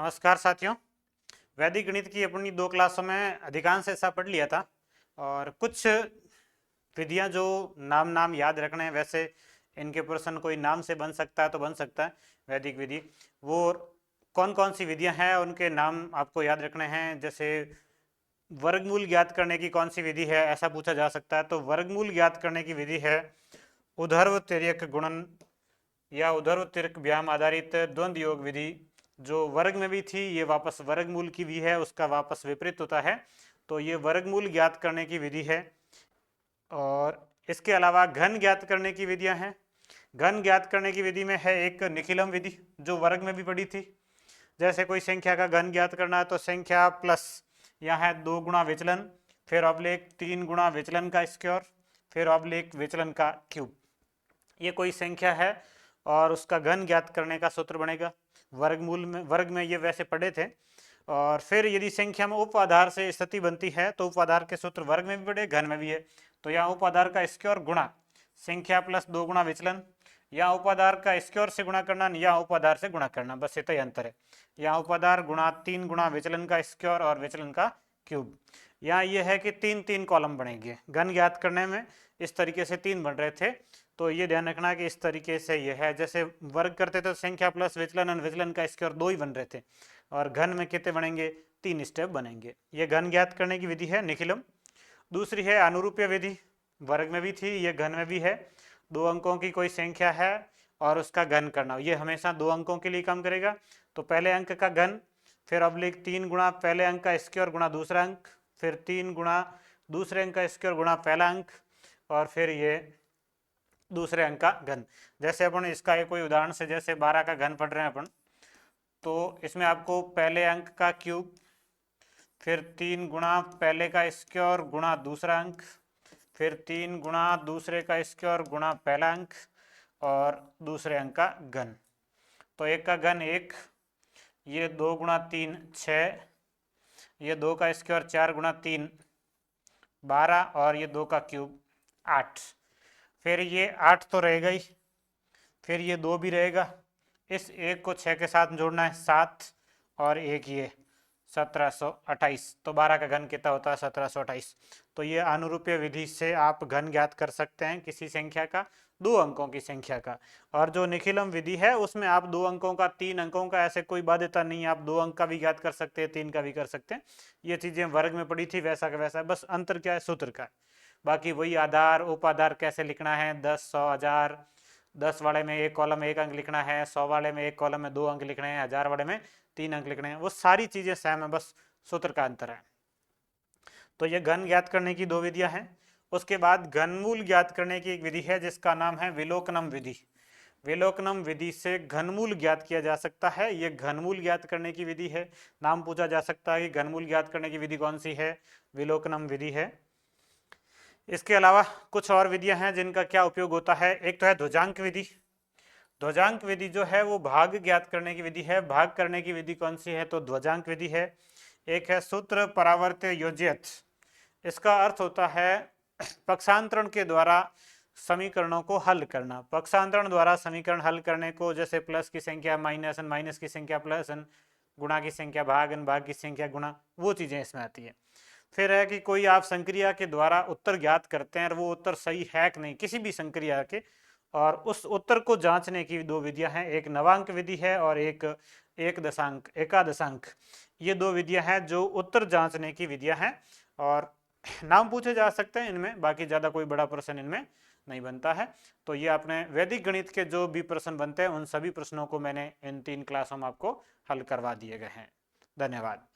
नमस्कार साथियों। वैदिक गणित की अपनी 2 क्लासों में अधिकांश ऐसा पढ़ लिया था और कुछ विधियां जो नाम नाम याद रखने हैं, वैसे इनके प्रश्न कोई नाम से बन सकता है तो बन सकता है। वैदिक विधि वो कौन कौन सी विधियां हैं उनके नाम आपको याद रखने हैं। जैसे वर्गमूल ज्ञात करने की कौन सी विधि है, ऐसा पूछा जा सकता है। तो वर्गमूल ज्ञात करने की विधि है ऊर्ध्व तिर्यक गुणन या ऊर्ध्व तिर्यक व्यायाम आधारित द्वंद्व योग विधि। जो वर्ग में भी थी ये वापस वर्गमूल की भी है, उसका वापस विपरीत होता है। तो ये वर्गमूल ज्ञात करने की विधि है। और इसके अलावा घन ज्ञात करने की विधियां हैं। घन ज्ञात करने की विधि में है एक निखिलम विधि, जो वर्ग में भी पड़ी थी। जैसे कोई संख्या का घन ज्ञात करना है तो संख्या प्लस यहाँ है 2 गुणा विचलन, फिर ऑब्लिक 3 गुणा विचलन का स्क्वायर, फिर ऑब्लिक विचलन का क्यूब। ये कोई संख्या है और उसका घन ज्ञात करने का सूत्र बनेगा। वर्गमूल में, वर्ग में ये वैसे पढ़े थे। और फिर यदि संख्या में उप आधार से स्थिति बनती है तो उप आधार के सूत्र वर्ग में भी पढ़े, घन में भी है। तो यहाँ उप आधार का स्क्वायर गुणा संख्या प्लस 2 गुणा विचलन, यहाँ उप आधार का स्क्वायर से गुणा करना, या उप आधार से गुणा करना, बस इतना ही अंतर है। यहाँ उप आधार गुणा 3 गुणा विचलन का स्क्वायर और विचलन का क्यूब। यहाँ ये है कि 3 कॉलम बनेंगे। घन ज्ञात करने में इस तरीके से 3 बन रहे थे, तो ये ध्यान रखना कि इस तरीके से ये है। जैसे वर्ग करते तो संख्या प्लस विचलन और विचलन का स्क्वायर 2 ही बन रहे थे, और घन में कितने बनेंगे, 3 स्टेप बनेंगे। ये घन ज्ञात करने की विधि है निखिलम। दूसरी है अनुरूप्य विधि, वर्ग में भी थी, ये घन में भी है। 2 अंकों की कोई संख्या है और उसका घन करना, ये हमेशा 2 अंकों के लिए काम करेगा। तो पहले अंक का घन, फिर ऑब्लिक 3 गुणा पहले अंक का स्क्वायर गुणा दूसरा अंक, फिर 3 गुणा दूसरे अंक का स्क्वायर गुणा पहला अंक, और फिर ये दूसरे अंक का घन। जैसे अपन इसका एक कोई उदाहरण से, जैसे 12 का घन पढ़ रहे हैं अपन, तो इसमें आपको पहले अंक का क्यूब, फिर 3 गुणा पहले का स्क्वायर गुणा दूसरा अंक, फिर 3 गुणा दूसरे का स्क्वायर गुणा पहला अंक, और दूसरे अंक का घन। तो एक का घन 1, ये 2 गुणा 3 6, ये 2 का स्क्वायर 4 गुणा 3 12, और ये 2 का क्यूब 8। फिर ये 8 तो रहेगा ही, फिर ये 2 भी रहेगा। इस 1 को 6 के साथ जोड़ना है 7, और एक ये 1728। तो 12 का घन कितना होता है, 1728। तो ये अनुरूप्य विधि से आप घन ज्ञात कर सकते हैं किसी संख्या का, 2 अंकों की संख्या का। और जो निखिलम विधि है उसमें आप 2 अंकों का, 3 अंकों का, ऐसे कोई बाध्यता नहीं है। आप 2 अंक का भी ज्ञात कर सकते हैं, 3 का भी कर सकते हैं। ये चीजें वर्ग में पड़ी थी, वैसा का वैसा, बस अंतर क्या है, सूत्र का। बाकी वही आधार उप आधार कैसे लिखना है, 10 100 1000, 10 वाले में एक कॉलम में 1 अंक लिखना है, 100 वाले में एक कॉलम में 2 अंक लिखने हैं, 1000 वाले में 3 अंक लिखने हैं, वो सारी चीजें सेम है, बस सूत्र का अंतर है। तो ये घन ज्ञात करने की 2 विधियां हैं। उसके बाद घनमूल ज्ञात करने की एक विधि है जिसका नाम है विलोकनम विधि। विलोकनम विधि से घनमूल ज्ञात किया जा सकता है। ये घनमूल ज्ञात करने की विधि है। नाम पूछा जा सकता है कि घनमूल ज्ञात करने की विधि कौन सी है, विलोकनम विधि है। इसके अलावा कुछ और विधियां हैं जिनका क्या उपयोग होता है। एक तो है ध्वजांक विधि। ध्वजांक विधि जो है वो भाग ज्ञात करने की विधि है। भाग करने की विधि कौन सी है, तो ध्वजांक विधि है। एक है सूत्र परावर्त्य योज्यत। इसका अर्थ होता है पक्षांतरण के द्वारा समीकरणों को हल करना। पक्षांतरण द्वारा समीकरण हल करने को, जैसे प्लस की संख्या माइनस n, माइनस की संख्या प्लस n, गुणा की संख्या भाग n, भाग की संख्या गुणा, वो चीजें इसमें आती है। फिर है कि कोई आप संक्रिया के द्वारा उत्तर ज्ञात करते हैं और वो उत्तर सही है कि नहीं किसी भी संक्रिया के, और उस उत्तर को जांचने की 2 विधियां हैं। एक नवांक विधि है और एक दशांक एकादशांक। ये 2 विधियां हैं जो उत्तर जांचने की विधियां हैं, और नाम पूछे जा सकते हैं इनमें। बाकी ज़्यादा कोई बड़ा प्रश्न इनमें नहीं बनता है। तो ये अपने वैदिक गणित के जो भी प्रश्न बनते हैं उन सभी प्रश्नों को मैंने इन 3 क्लासों में आपको हल करवा दिए गए हैं। धन्यवाद।